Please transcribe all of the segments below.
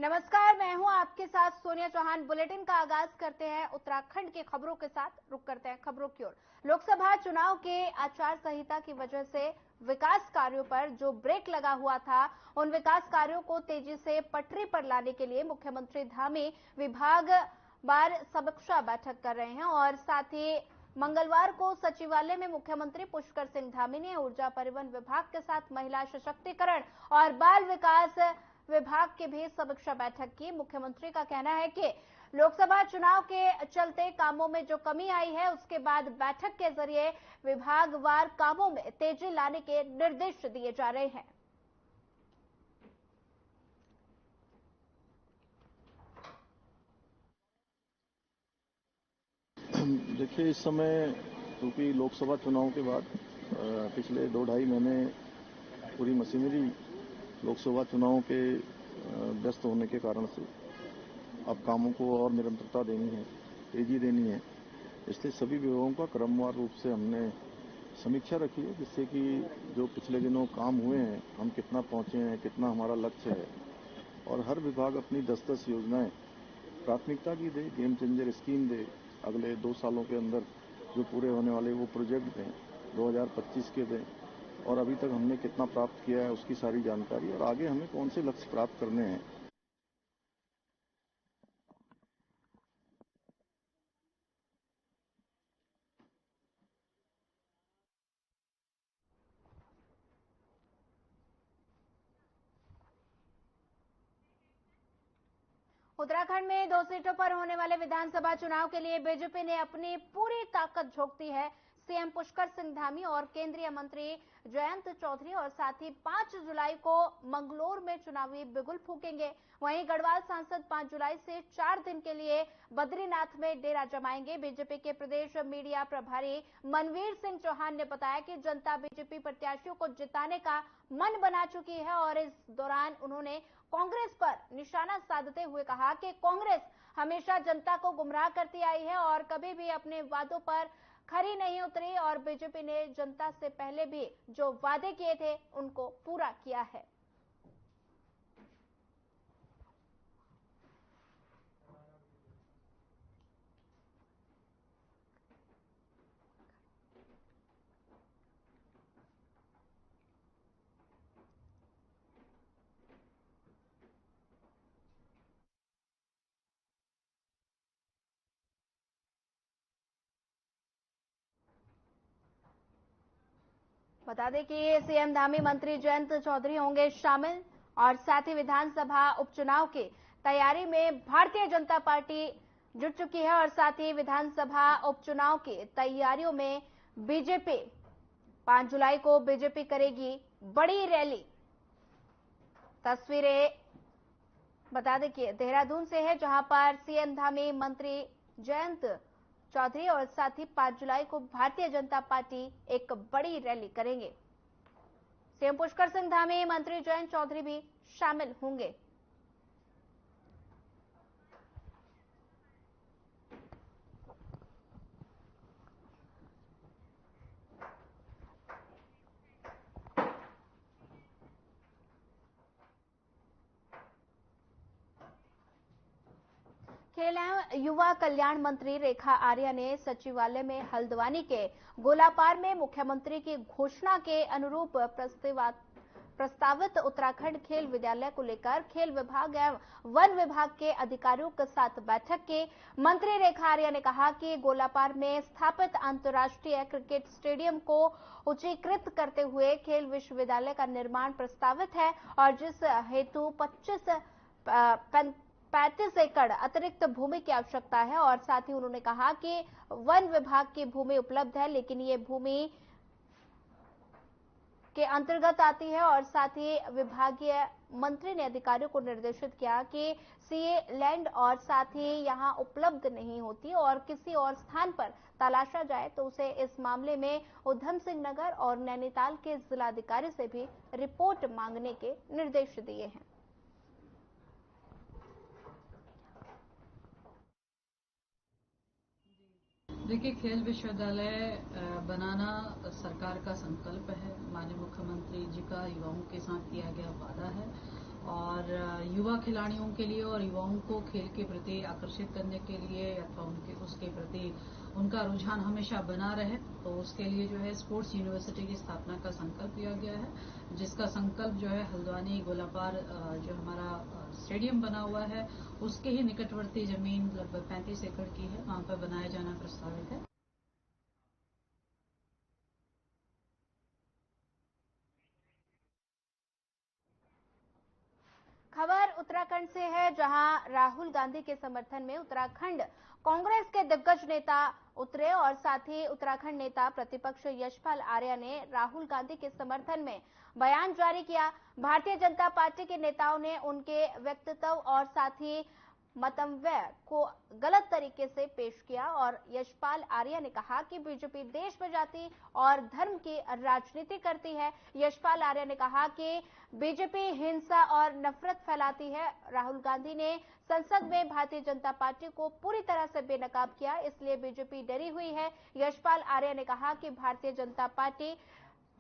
नमस्कार, मैं हूं आपके साथ सोनिया चौहान। बुलेटिन का आगाज करते हैं उत्तराखंड की खबरों के साथ। रुक करते हैं खबरों की ओर। लोकसभा चुनाव के आचार संहिता की वजह से विकास कार्यों पर जो ब्रेक लगा हुआ था, उन विकास कार्यों को तेजी से पटरी पर लाने के लिए मुख्यमंत्री धामी विभागवार समीक्षा बैठक कर रहे हैं और साथ ही मंगलवार को सचिवालय में मुख्यमंत्री पुष्कर सिंह धामी ने ऊर्जा परिवहन विभाग के साथ महिला सशक्तिकरण और बाल विकास विभाग की भी समीक्षा बैठक की। मुख्यमंत्री का कहना है कि लोकसभा चुनाव के चलते कामों में जो कमी आई है, उसके बाद बैठक के जरिए विभागवार कामों में तेजी लाने के निर्देश दिए जा रहे हैं। देखिए, इस समय क्योंकि लोकसभा चुनाव के बाद पिछले 2-2.5 महीने पूरी मशीनरी लोकसभा चुनाव के व्यस्त होने के कारण से अब कामों को और निरंतरता देनी है, तेजी देनी है। इसलिए सभी विभागों का क्रमवार रूप से हमने समीक्षा रखी है, जिससे कि जो पिछले दिनों काम हुए हैं, हम कितना पहुंचे हैं, कितना हमारा लक्ष्य है, और हर विभाग अपनी 10-10 योजनाएं प्राथमिकता की दे, गेम चेंजर स्कीम दे, अगले 2 सालों के अंदर जो पूरे होने वाले वो प्रोजेक्ट दें, 2025 के दें, और अभी तक हमने कितना प्राप्त किया है उसकी सारी जानकारी, और आगे हमें कौन से लक्ष्य प्राप्त करने हैं। उत्तराखंड में 2 सीटों पर होने वाले विधानसभा चुनाव के लिए बीजेपी ने अपनी पूरी ताकत झोंक दी है। सीएम पुष्कर सिंह धामी और केंद्रीय मंत्री जयंत चौधरी और साथ ही 5 जुलाई को मंगलोर में चुनावी बिगुल फूकेंगे। वहीं गढ़वाल सांसद 5 जुलाई से 4 दिन के लिए बद्रीनाथ में डेरा जमाएंगे। बीजेपी के प्रदेश मीडिया प्रभारी मनवीर सिंह चौहान ने बताया कि जनता बीजेपी प्रत्याशियों को जिताने का मन बना चुकी है और इस दौरान उन्होंने कांग्रेस पर निशाना साधते हुए कहा कि कांग्रेस हमेशा जनता को गुमराह करती आई है और कभी भी अपने वादों पर खरी नहीं उतरी और बीजेपी ने जनता से पहले भी जो वादे किए थे उनको पूरा किया है। बता दें कि सीएम धामी मंत्री जयंत चौधरी होंगे शामिल और साथ ही विधानसभा उपचुनाव की तैयारी में भारतीय जनता पार्टी जुट चुकी है और साथ ही विधानसभा उपचुनाव की तैयारियों में बीजेपी 5 जुलाई को बीजेपी करेगी बड़ी रैली। तस्वीरें बता दें कि देहरादून से है, जहां पर सीएम धामी मंत्री जयंत चौधरी और साथ ही 5 जुलाई को भारतीय जनता पार्टी एक बड़ी रैली करेंगे। सीएम पुष्कर सिंह धामी, मंत्री जयंत चौधरी भी शामिल होंगे। खेल एवं युवा कल्याण मंत्री रेखा आर्या ने सचिवालय में हल्द्वानी के गोलापार में मुख्यमंत्री की घोषणा के अनुरूप प्रस्तावित उत्तराखंड खेल विद्यालय को लेकर खेल विभाग एवं वन विभाग के अधिकारियों के साथ बैठक की। मंत्री रेखा आर्या ने कहा कि गोलापार में स्थापित अंतर्राष्ट्रीय क्रिकेट स्टेडियम को उच्चीकृत करते हुए खेल विश्वविद्यालय का निर्माण प्रस्तावित है और जिस हेतु 35 एकड़ अतिरिक्त भूमि की आवश्यकता है और साथ ही उन्होंने कहा कि वन विभाग की भूमि उपलब्ध है, लेकिन ये भूमि के अंतर्गत आती है और साथ ही विभागीय मंत्री ने अधिकारियों को निर्देशित किया कि सीए लैंड और साथ ही यहां उपलब्ध नहीं होती और किसी और स्थान पर तलाशा जाए तो उसे इस मामले में उधम सिंह नगर और नैनीताल के जिलाधिकारी से भी रिपोर्ट मांगने के निर्देश दिए हैं। देखिए, खेल विश्वविद्यालय बनाना सरकार का संकल्प है। माननीय मुख्यमंत्री जी का युवाओं के साथ किया गया वादा है और युवा युवा खिलाड़ियों के लिए और युवाओं को खेल के प्रति आकर्षित करने के लिए अथवा उसके प्रति उनका रुझान हमेशा बना रहे, तो उसके लिए जो है स्पोर्ट्स यूनिवर्सिटी की स्थापना का संकल्प लिया गया है, जिसका संकल्प जो है हल्द्वानी गोलापार जो हमारा स्टेडियम बना हुआ है उसके ही निकटवर्ती जमीन लगभग 35 एकड़ की है, वहां पर बनाया जाना प्रस्तावित है। खबर उत्तराखंड से है, जहां राहुल गांधी के समर्थन में उत्तराखंड कांग्रेस के दिग्गज नेता उतरे और साथ ही उत्तराखंड नेता प्रतिपक्ष यशपाल आर्या ने राहुल गांधी के समर्थन में बयान जारी किया। भारतीय जनता पार्टी के नेताओं ने उनके व्यक्तित्व और साथ ही मंतव्य को गलत तरीके से पेश किया और यशपाल आर्या ने कहा कि बीजेपी देश में जाति और धर्म की राजनीति करती है। यशपाल आर्या ने कहा कि बीजेपी हिंसा और नफरत फैलाती है। राहुल गांधी ने संसद में भारतीय जनता पार्टी को पूरी तरह से बेनकाब किया, इसलिए बीजेपी डरी हुई है। यशपाल आर्या ने कहा कि भारतीय जनता पार्टी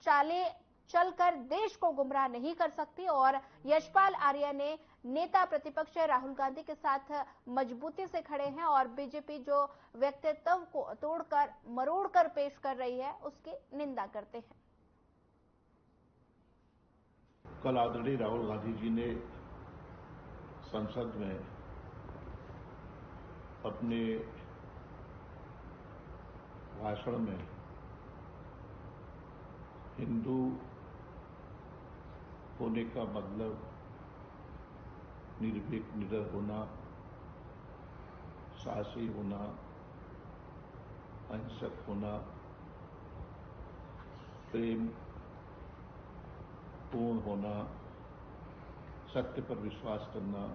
चाले चलकर देश को गुमराह नहीं कर सकती और यशपाल आर्या ने नेता प्रतिपक्ष राहुल गांधी के साथ मजबूती से खड़े हैं और बीजेपी जो व्यक्तित्व को तोड़कर मरोड़कर पेश कर रही है उसकी निंदा करते हैं। कल आदरणीय राहुल गांधी जी ने संसद में अपने भाषण में हिंदू होने का मतलब निर्भीक निडर होना, साहसी होना, अहिंसक होना, प्रेम पूर्ण होना, सत्य पर विश्वास करना।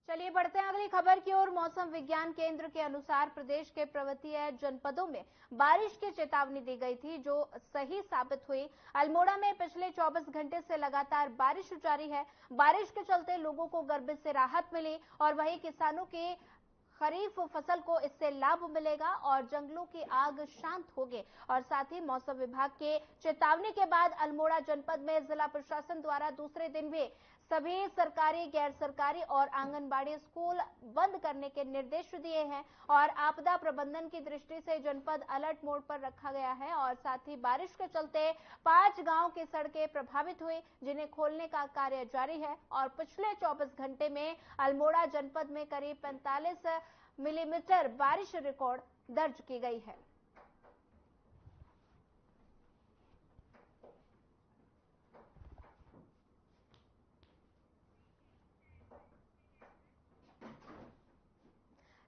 चलिए बढ़ते हैं अगली खबर की ओर। मौसम विज्ञान केंद्र के अनुसार प्रदेश के पर्वतीय जनपदों में बारिश की चेतावनी दी गई थी, जो सही साबित हुई। अल्मोड़ा में पिछले 24 घंटे से लगातार बारिश जारी है। बारिश के चलते लोगों को गर्मी से राहत मिली और वहीं किसानों की खरीफ फसल को इससे लाभ मिलेगा और जंगलों की आग शांत होगी। और साथ ही मौसम विभाग के चेतावनी के बाद अल्मोड़ा जनपद में जिला प्रशासन द्वारा दूसरे दिन भी सभी सरकारी, गैर सरकारी और आंगनबाड़ी स्कूल बंद करने के निर्देश दिए हैं और आपदा प्रबंधन की दृष्टि से जनपद अलर्ट मोड पर रखा गया है। और साथ ही बारिश के चलते 5 गांव की सड़कें प्रभावित हुई, जिन्हें खोलने का कार्य जारी है। और पिछले 24 घंटे में अल्मोड़ा जनपद में करीब 45 मिलीमीटर बारिश रिकॉर्ड दर्ज की गई है।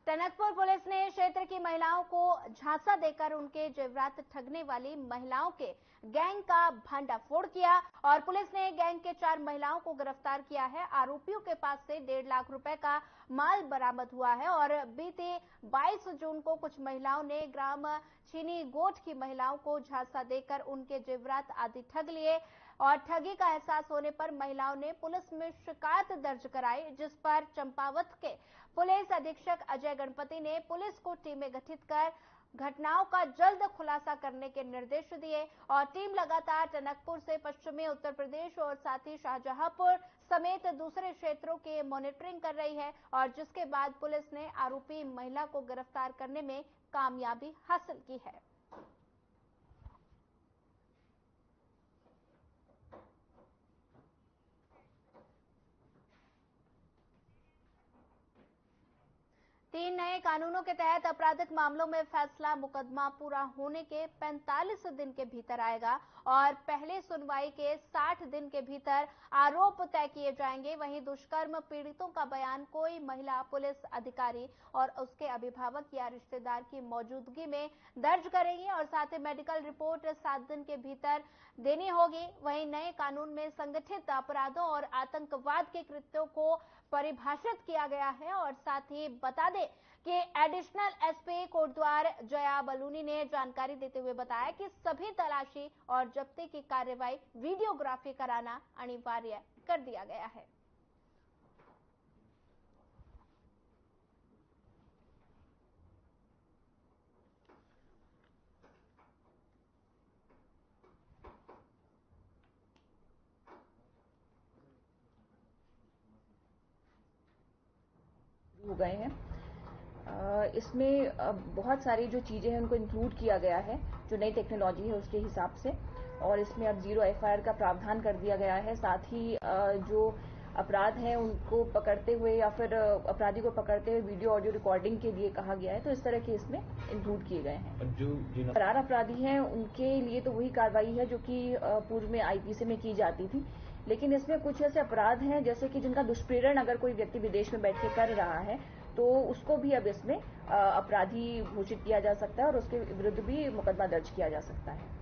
टनकपुर पुलिस ने क्षेत्र की महिलाओं को झांसा देकर उनके जेवरात ठगने वाली महिलाओं के गैंग का भंडाफोड़ किया और पुलिस ने गैंग के 4 महिलाओं को गिरफ्तार किया है। आरोपियों के पास से 1.5 लाख रुपए का माल बरामद हुआ है और बीते 22 जून को कुछ महिलाओं ने ग्राम चीनी गोठ की महिलाओं को झांसा देकर उनके जेवरात आदि ठग लिए और ठगी का एहसास होने पर महिलाओं ने पुलिस में शिकायत दर्ज कराई, जिस पर चंपावत के पुलिस अधीक्षक अजय गणपति ने पुलिस को टीमें गठित कर घटनाओं का जल्द खुलासा करने के निर्देश दिए और टीम लगातार टनकपुर से पश्चिमी उत्तर प्रदेश और साथ ही शाहजहांपुर समेत दूसरे क्षेत्रों की मॉनिटरिंग कर रही है और जिसके बाद पुलिस ने आरोपी महिला को गिरफ्तार करने में कामयाबी हासिल की है। तीन नए कानूनों के तहत आपराधिक मामलों में फैसला मुकदमा पूरा होने के 45 दिन के भीतर आएगा और पहले सुनवाई के 60 दिन के भीतर आरोप तय किए जाएंगे। वहीं दुष्कर्म पीड़ितों का बयान कोई महिला पुलिस अधिकारी और उसके अभिभावक या रिश्तेदार की मौजूदगी में दर्ज करेंगे और साथ ही मेडिकल रिपोर्ट 7 दिन के भीतर देनी होगी। वहीं नए कानून में संगठित अपराधों और आतंकवाद के कृत्यों को परिभाषित किया गया है और साथ ही बता दें कि एडिशनल एसपी कोटद्वार जया बलूनी ने जानकारी देते हुए बताया कि सभी तलाशी और जब्ती की कार्रवाई वीडियोग्राफी कराना अनिवार्य कर दिया गया है। गए हैं। इसमें बहुत सारी जो चीज़ें हैं उनको इंक्लूड किया गया है, जो नई टेक्नोलॉजी है उसके हिसाब से, और इसमें अब 0 FIR का प्रावधान कर दिया गया है। साथ ही जो अपराध हैं उनको पकड़ते हुए या फिर अपराधी को पकड़ते हुए वीडियो ऑडियो रिकॉर्डिंग के लिए कहा गया है, तो इस तरह के इसमें इंक्लूड किए गए हैं। जो फरार अपराधी हैं उनके लिए तो वही कार्रवाई है जो कि पूर्व में IPC में की जाती थी, लेकिन इसमें कुछ ऐसे अपराध हैं जैसे कि जिनका दुष्प्रेरण अगर कोई व्यक्ति विदेश में बैठ के कर रहा है तो उसको भी अब इसमें अपराधी घोषित किया जा सकता है और उसके विरुद्ध भी मुकदमा दर्ज किया जा सकता है।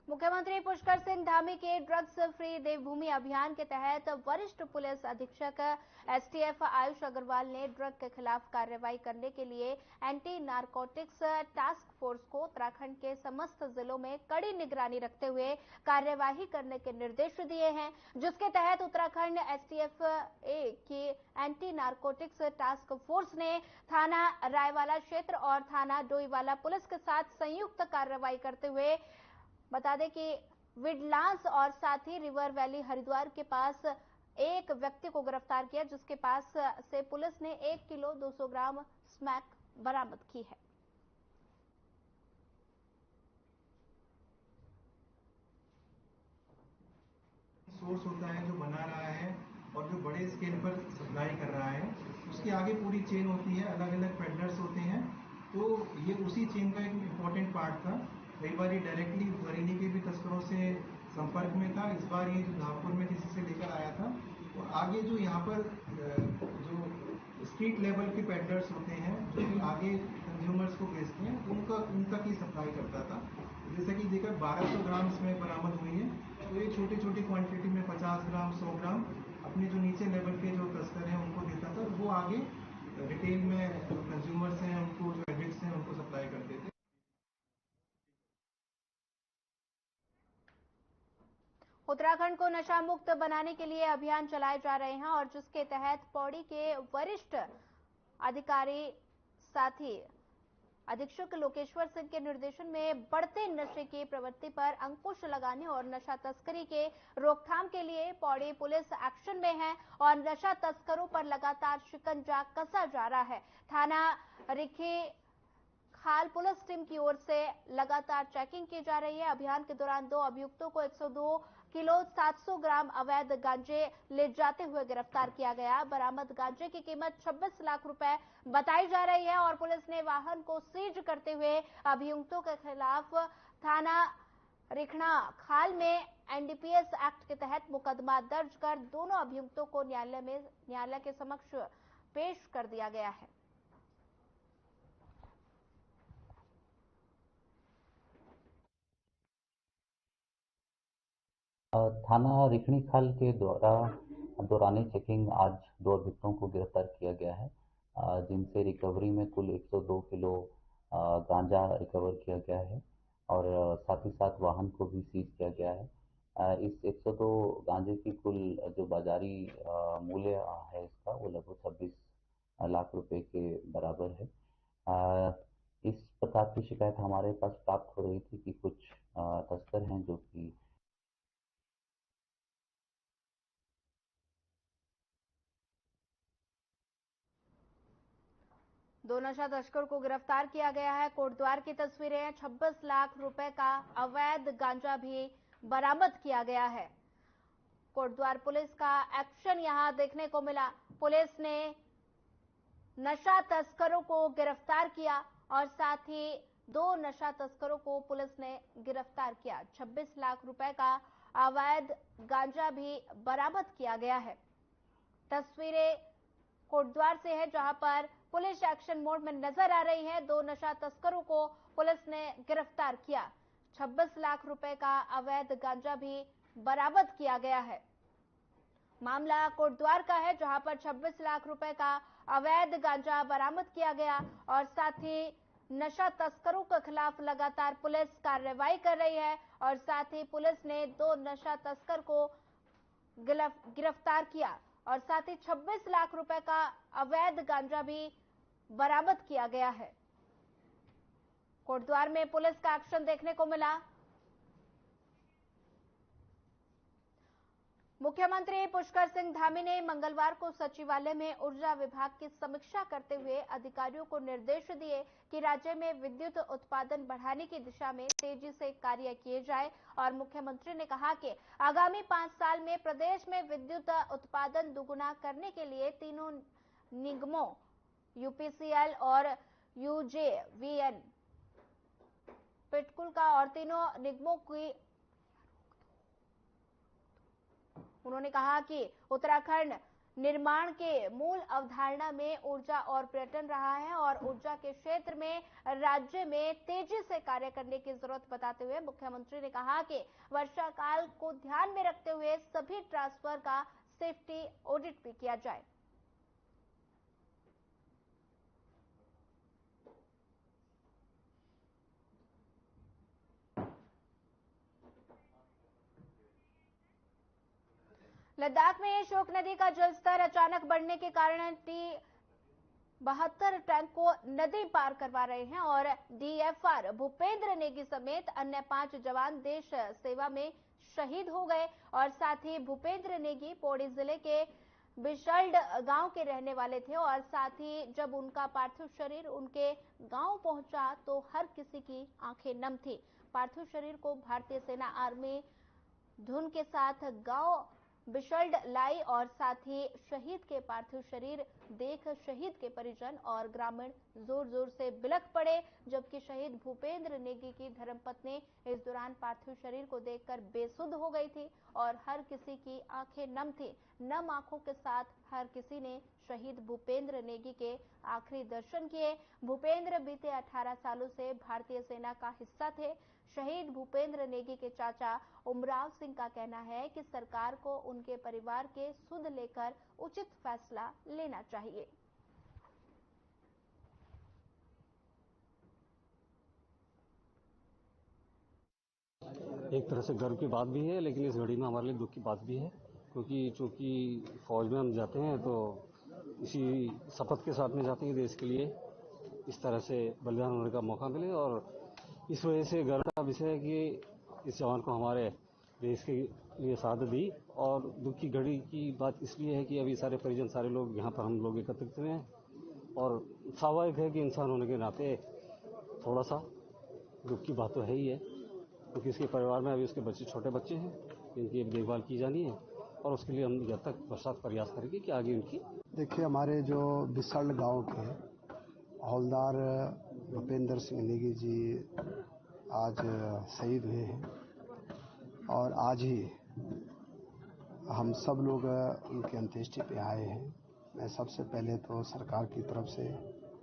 मुख्यमंत्री पुष्कर सिंह धामी के ड्रग्स फ्री देवभूमि अभियान के तहत वरिष्ठ पुलिस अधीक्षक STF आयुष अग्रवाल ने ड्रग के खिलाफ कार्रवाई करने के लिए एंटी नारकोटिक्स टास्क फोर्स को उत्तराखंड के समस्त जिलों में कड़ी निगरानी रखते हुए कार्यवाही करने के निर्देश दिए हैं, जिसके तहत उत्तराखंड STF की एंटी नारकोटिक्स टास्क फोर्स ने थाना रायवाला क्षेत्र और थाना डोईवाला पुलिस के साथ संयुक्त कार्रवाई करते हुए बता दें कि विडलांस और साथ ही रिवर वैली हरिद्वार के पास एक व्यक्ति को गिरफ्तार किया, जिसके पास से पुलिस ने 1 किलो 200 ग्राम स्मैक बरामद की है। सोर्स होता है जो बना रहा है और जो बड़े स्केल पर सप्लाई कर रहा है, उसके आगे पूरी चेन होती है, अलग अलग पेडलर्स होते हैं, तो ये उसी चेन का एक इम्पोर्टेंट पार्ट था। कई बार ये डायरेक्टली बरेली के भी तस्करों से संपर्क में था। इस बार ये जो धामपुर में किसी से लेकर आया था, और आगे जो यहाँ पर जो स्ट्रीट लेवल के पेडलर्स होते हैं जो कि आगे कंज्यूमर्स को बेचते हैं, उनका ही सप्लाई करता था। जैसा कि देखकर 1200 ग्राम इसमें बरामद हुई है। तो ये छोटी छोटी क्वांटिटी में 50 ग्राम 100 ग्राम अपने जो नीचे लेवल के जो तस्कर हैं उनको देता था, वो आगे रिटेल में जो कंज्यूमर्स हैं उनको, जो एडिक्ट्स हैं उनको सप्लाई करते थे। उत्तराखंड को नशा मुक्त बनाने के लिए अभियान चलाए जा रहे हैं और जिसके तहत पौड़ी के वरिष्ठ अधिकारी साथी अधीक्षक लोकेश्वर सिंह के निर्देशन में बढ़ते नशे की प्रवृत्ति पर अंकुश लगाने और नशा तस्करी के रोकथाम के लिए पौड़ी पुलिस एक्शन में है और नशा तस्करों पर लगातार शिकंजा कसा जा रहा है। थाना रिखी खाल पुलिस टीम की ओर से लगातार चेकिंग की जा रही है। अभियान के दौरान 2 अभियुक्तों को 102 किलो 700 ग्राम अवैध गांजे ले जाते हुए गिरफ्तार किया गया। बरामद गांजे की कीमत 26 लाख रुपए बताई जा रही है और पुलिस ने वाहन को सीज करते हुए अभियुक्तों के खिलाफ थाना रिखणा खाल में NDPS एक्ट के तहत मुकदमा दर्ज कर दोनों अभियुक्तों को न्यायालय के समक्ष पेश कर दिया गया है। थाना रिखणी खाल के दौरान चेकिंग आज 2 अभियुक्तों को गिरफ्तार किया गया है, जिनसे रिकवरी में कुल 102 किलो गांजा रिकवर किया गया है और साथ ही साथ वाहन को भी सीज किया गया है। इस 102 गांजे की कुल जो बाजारी मूल्य है इसका, वो लगभग 26 लाख रुपए के बराबर है। इस प्रकार की शिकायत हमारे पास प्राप्त हो रही थी कि कुछ तस्कर हैं जो कि दो नशा तस्कर को गिरफ्तार किया गया है। कोटद्वार की तस्वीरें हैं। 26 लाख रुपए का अवैध गांजा भी बरामद किया गया है। कोटद्वार पुलिस का एक्शन यहां देखने को मिला। पुलिस ने नशा तस्करों को गिरफ्तार किया और साथ ही 2 नशा तस्करों को पुलिस ने गिरफ्तार किया। 26 लाख रुपए का अवैध गांजा भी बरामद किया गया है। तस्वीरें कोटद्वार से है जहां पर पुलिस एक्शन मोड में नजर आ रही है। 2 नशा तस्करों को पुलिस ने गिरफ्तार किया। 26 लाख रुपए का अवैध गांजा भी बरामद किया गया है। मामला कोटद्वार का है जहां पर 26 लाख रुपए का अवैध गांजा बरामद किया गया और साथ ही नशा तस्करों के खिलाफ लगातार पुलिस कार्रवाई कर रही है और साथ ही पुलिस ने 2 नशा तस्कर को गिरफ्तार किया और साथ ही 26 लाख रुपए का अवैध गांजा भी बरामद किया गया है। कोटद्वार में पुलिस का एक्शन देखने को मिला। मुख्यमंत्री पुष्कर सिंह धामी ने मंगलवार को सचिवालय में ऊर्जा विभाग की समीक्षा करते हुए अधिकारियों को निर्देश दिए कि राज्य में विद्युत उत्पादन बढ़ाने की दिशा में तेजी से कार्य किए जाए और मुख्यमंत्री ने कहा कि आगामी 5 साल में प्रदेश में विद्युत उत्पादन दुगुना करने के लिए तीनों निगमों यूपीसीएल और यूजेवीएन पिटकुल का और तीनों निगमों की उन्होंने कहा कि उत्तराखंड निर्माण के मूल अवधारणा में ऊर्जा और पर्यटन रहा है और ऊर्जा के क्षेत्र में राज्य में तेजी से कार्य करने की जरूरत बताते हुए मुख्यमंत्री ने कहा कि वर्षा काल को ध्यान में रखते हुए सभी ट्रांसफर का सेफ्टी ऑडिट भी किया जाए। लद्दाख में शोक नदी का जलस्तर अचानक बढ़ने के कारण T-72 टैंक को नदी पार करवा रहे हैं और डीएफआर भूपेंद्र नेगी समेत अन्य 5 जवान देश सेवा में शहीद हो गए और साथ ही भूपेंद्र नेगी पौड़ी जिले के बिशल्ड गांव के रहने वाले थे और साथ ही जब उनका पार्थिव शरीर उनके गांव पहुंचा तो हर किसी की आंखें नम थी। पार्थिव शरीर को भारतीय सेना आर्मी धुन के साथ गांव बिशल्ड लाई और साथ ही शहीद के पार्थिव शरीर देख शहीद के परिजन और ग्रामीण जोर जोर से बिलख पड़े, जबकि शहीद भूपेंद्र नेगी की धर्मपत्नी इस दौरान पार्थिव शरीर को देखकर बेसुध हो गई थी और हर किसी की आंखें नम थी। नम आंखों के साथ हर किसी ने शहीद भूपेंद्र नेगी के आखिरी दर्शन किए। भूपेंद्र बीते 18 सालों से भारतीय सेना का हिस्सा थे। शहीद भूपेंद्र नेगी के चाचा उमराव सिंह का कहना है कि सरकार को उनके परिवार के सुध लेकर उचित फैसला लेना चाहिए। एक तरह से गर्व की बात भी है, लेकिन इस घड़ी में हमारे लिए दुख की बात भी है, क्योंकि चूंकि फौज में हम जाते हैं तो इसी शपथ के साथ में जाते हैं देश के लिए इस तरह से बलिदान होने का मौका मिले और इस वजह से गर्व का विषय है कि इस जवान को हमारे देश के लिए शहादत दी। और दुख की घड़ी की बात इसलिए है कि अभी सारे परिजन सारे लोग यहाँ पर हम लोग एकत्रित हुए हैं और स्वाभाविक है कि इंसान होने के नाते थोड़ा सा दुख की बात तो है ही है, क्योंकि इसके परिवार में अभी उसके बच्चे छोटे बच्चे हैं जिनकी देखभाल की जानी है और उसके लिए हम जब तक पश्चात प्रयास करेंगे कि आगे उनकी। देखिए, हमारे जो बिसल्ड गांव के हवलदार भूपेंद्र सिंह नेगी जी आज शहीद हुए हैं और आज ही हम सब लोग उनकी अंत्येष्टि पे आए हैं। मैं सबसे पहले तो सरकार की तरफ से,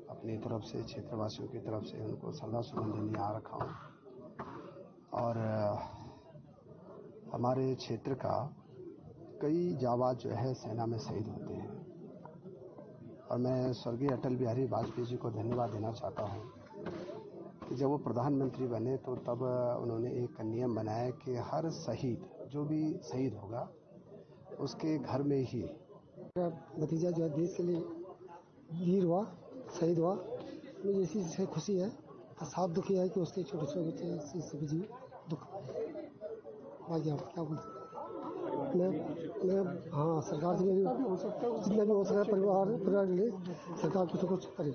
अपनी तरफ से, क्षेत्रवासियों की तरफ से उनको श्रद्धासुमन देने आ रखा हूँ और हमारे क्षेत्र का कई जाबाज जो है सेना में शहीद होते हैं और मैं स्वर्गीय अटल बिहारी वाजपेयी जी को धन्यवाद देना चाहता हूँ कि जब वो प्रधानमंत्री बने तो तब उन्होंने एक नियम बनाया कि हर शहीद जो भी शहीद होगा उसके घर में ही भतीजा जो है देश के लिए वीर हुआ, शहीद हुआ, मुझे इसी से खुशी है। साफ दुखी है कि उसके छोटे छोटे बच्चे सभी जी दुख बाकी आप क्या बोल सकते हैं। मैं हाँ, सरकार से जितना भी हो सकता है परिवार के लिए सरकार कुछ कुछ करे।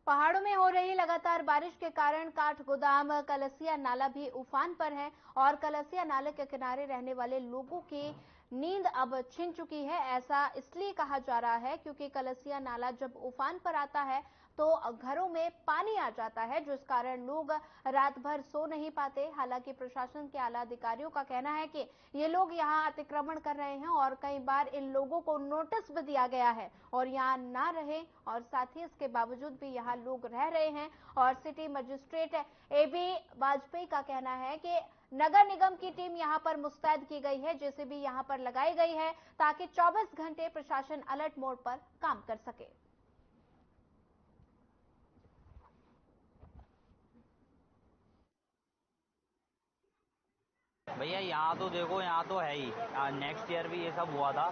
पहाड़ों में हो रही लगातार बारिश के कारण काठगोदाम कलसिया नाला भी उफान पर है और कलसिया नाले के किनारे रहने वाले लोगों की नींद अब छिन चुकी है। ऐसा इसलिए कहा जा रहा है क्योंकि कलसिया नाला जब उफान पर आता है तो घरों में पानी आ जाता है, जिस कारण लोग रात भर सो नहीं पाते। हालांकि प्रशासन के आला अधिकारियों का कहना है कि ये लोग यहाँ अतिक्रमण कर रहे हैं और कई बार इन लोगों को नोटिस भी दिया गया है और यहाँ ना रहे और साथ ही इसके बावजूद भी यहाँ लोग रह रहे हैं। और सिटी मजिस्ट्रेट AB वाजपेयी का कहना है कि नगर निगम की टीम यहां पर मुस्तैद की गई है, जेसीबी यहां पर लगाई गई है ताकि 24 घंटे प्रशासन अलर्ट मोड पर काम कर सके। भैया यहाँ तो देखो, यहाँ तो है ही, नेक्स्ट ईयर भी ये सब हुआ था,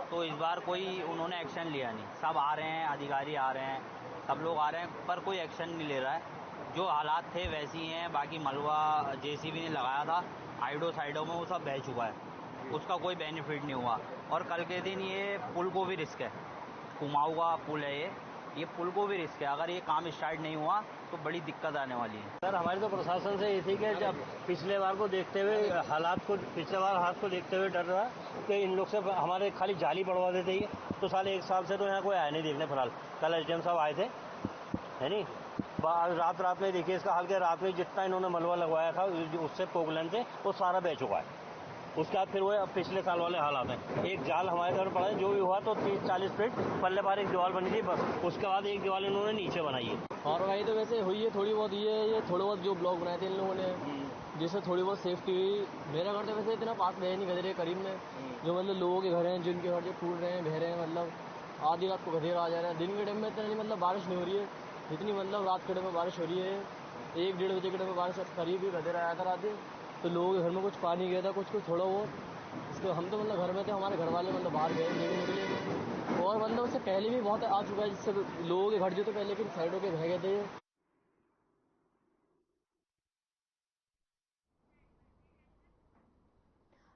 तो इस बार कोई उन्होंने एक्शन लिया नहीं। सब आ रहे हैं, अधिकारी आ रहे हैं, सब लोग आ रहे हैं, पर कोई एक्शन नहीं ले रहा है। जो हालात थे वैसे ही हैं। बाकी मलबा जेसीबी ने लगाया था आइडो साइडों में, वो सब बह चुका है, उसका कोई बेनिफिट नहीं हुआ। और कल के दिन ये पुल को भी रिस्क है, कुमाऊं का पुल है ये पुल को भी रिस्क है। अगर ये काम स्टार्ट नहीं हुआ तो बड़ी दिक्कत आने वाली है। सर हमारी तो प्रशासन से ये थी कि जब पिछले बार को देखते हुए पिछले बार हाथ को देखते हुए डर रहा कि इन लोग से हमारे खाली जाली बढ़वा देते ही, तो साले 1 साल से तो यहाँ कोई आया नहीं देखने। फिलहाल कल एसडीएम साहब आए थे, है नहीं, रात में देखिए इसका हाल, के रात में जितना इन्होंने मलबा लगवाया था उससे पोगलन से वो सारा बह चुका है। उसके बाद फिर वो पिछले साल वाले हालात हैं। एक जाल हमारे घर पड़ा है, जो भी हुआ तो 30-40 फीट पल्ले पार एक दीवार बनी थी बस, उसके बाद एक दीवार इन्होंने नीचे बनाई है। और भाई तो वैसे हुई है थोड़ी बहुत, ये थोड़े बहुत जो ब्लॉक बनाए थे इन लोगों ने, जिससे थोड़ी बहुत सेफ्टी हुई। मेरा घर तो वैसे इतना पास में है नहीं, गधरे करीब में, जो मतलब लोगों के घर हैं जिनके घर जो टूट रहे हैं, बह रहे हैं, मतलब आधी रात को गधेरा आ जा रहा है। दिन के टाइम में इतना नहीं, मतलब बारिश नहीं हो रही है जितनी मतलब रात के टाइम में बारिश हो रही है। 1-1:30 बजे के टाइम में बारिश करीब ही गधेरा आया था रात दिन, तो लोगों के घर में कुछ पानी गया था, कुछ थोड़ा बहुत। इसके हम तो मतलब घर में थे, हमारे घर वाले मतलब बाहर गए नहीं निकले, और मतलब उससे पहले भी बहुत आ चुका है, जिससे लोगों के घर जो तो पहले की साइडों के बह गए थे।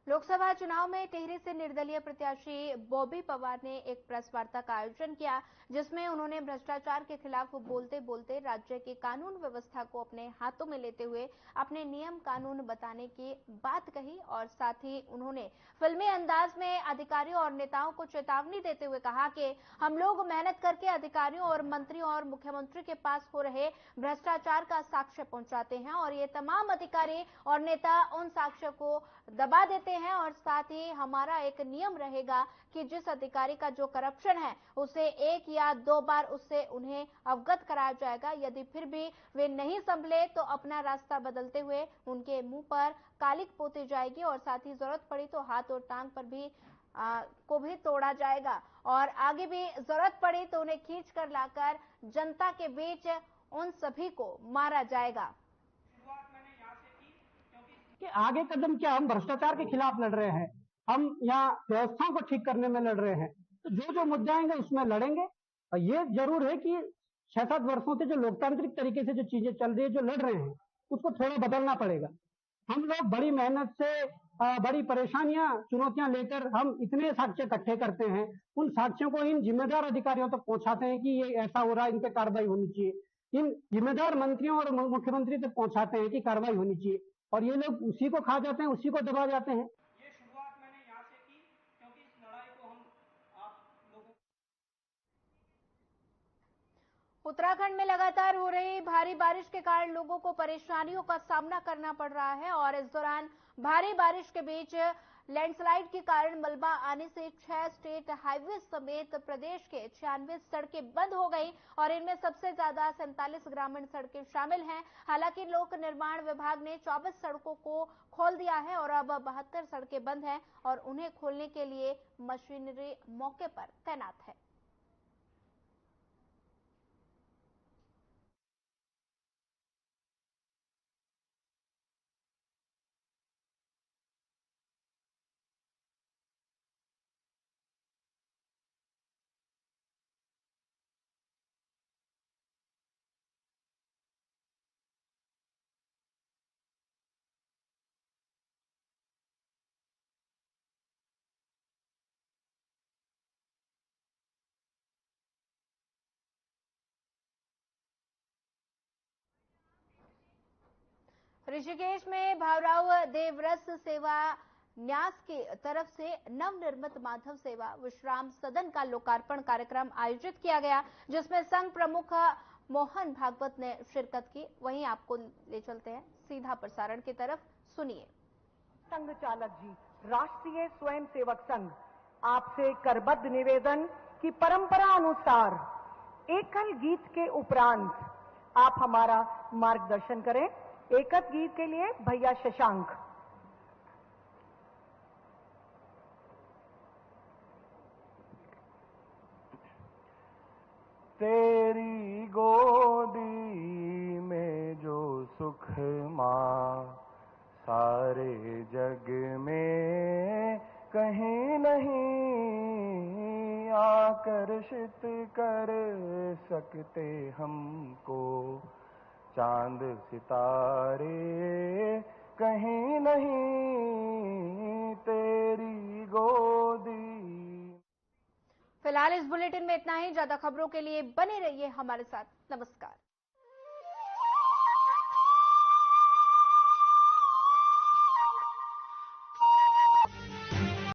लोकसभा चुनाव में टिहरी से निर्दलीय प्रत्याशी बॉबी पवार ने एक प्रेस वार्ता का आयोजन किया, जिसमें उन्होंने भ्रष्टाचार के खिलाफ बोलते बोलते राज्य की कानून व्यवस्था को अपने हाथों में लेते हुए अपने नियम कानून बताने की बात कही। और साथ ही उन्होंने फिल्मी अंदाज में अधिकारियों और नेताओं को चेतावनी देते हुए कहा कि हम लोग मेहनत करके अधिकारियों और मंत्रियों और मुख्यमंत्री के पास हो रहे भ्रष्टाचार का साक्ष्य पहुंचाते हैं, और ये तमाम अधिकारी और नेता उन साक्ष्य को दबा देते हैं। और साथ ही हमारा एक नियम रहेगा कि जिस अधिकारी का जो करप्शन है उसे 1 या 2 बार उससे उन्हें अवगत कराया जाएगा। यदि फिर भी वे नहीं संभले तो अपना रास्ता बदलते हुए उनके मुंह पर कालिक पोती जाएगी, और साथ ही जरूरत पड़ी तो हाथ और टांग पर भी को भी तोड़ा जाएगा, और आगे भी जरूरत पड़ी तो उन्हें खींच कर लाकर जनता के बीच उन सभी को मारा जाएगा। कि आगे कदम क्या, हम भ्रष्टाचार के खिलाफ लड़ रहे हैं, हम यहाँ व्यवस्थाओं को ठीक करने में लड़ रहे हैं, तो जो मुद्दे आएंगे उसमें लड़ेंगे। और ये जरूर है कि 6-7 वर्षों से जो लोकतांत्रिक तरीके से जो चीजें चल रही है, जो लड़ रहे हैं, उसको थोड़ा बदलना पड़ेगा। हम लोग बड़ी मेहनत से बड़ी परेशानियां चुनौतियां लेकर हम इतने साक्ष्य इकट्ठे करते हैं, उन साक्ष्यों को इन जिम्मेदार अधिकारियों तक पहुंचाते हैं कि ये ऐसा हो रहा है, इन पे कार्रवाई होनी चाहिए। इन जिम्मेदार मंत्रियों और मुख्यमंत्री तक पहुंचाते हैं कि कार्रवाई होनी चाहिए, और ये लोग उसी को खा जाते हैं, उसी को दबा जाते हैं। ये शुरुआत मैंने यहाँ से की, क्योंकि इस लड़ाई को हम आप लोगों। उत्तराखंड में लगातार हो रही भारी बारिश के कारण लोगों को परेशानियों का सामना करना पड़ रहा है, और इस दौरान भारी बारिश के बीच लैंडस्लाइड के कारण मलबा आने से 6 स्टेट हाईवे समेत प्रदेश के 96 सड़कें बंद हो गई, और इनमें सबसे ज्यादा 47 ग्रामीण सड़कें शामिल हैं। हालांकि लोक निर्माण विभाग ने 24 सड़कों को खोल दिया है, और अब 72 सड़कें बंद हैं, और उन्हें खोलने के लिए मशीनरी मौके पर तैनात है। ऋषिकेश में भावराव देवरस सेवा न्यास की तरफ से नवनिर्मित माधव सेवा विश्राम सदन का लोकार्पण कार्यक्रम आयोजित किया गया, जिसमें संघ प्रमुख मोहन भागवत ने शिरकत की। वहीं आपको ले चलते हैं सीधा प्रसारण की तरफ, सुनिए। संघ चालक जी, राष्ट्रीय स्वयंसेवक संघ आपसे करबद्ध निवेदन की परंपरा अनुसार एकल गीत के उपरांत आप हमारा मार्गदर्शन करें। एकल गीत के लिए भैया शशांक। तेरी गोदी में जो सुख मां सारे जग कहीं नहीं आकर्षित कर सकते हमको चांद सितारे, कहीं नहीं तेरी गोदी। फिलहाल इस बुलेटिन में इतना ही। ज्यादा खबरों के लिए बने रहिए हमारे साथ। नमस्कार।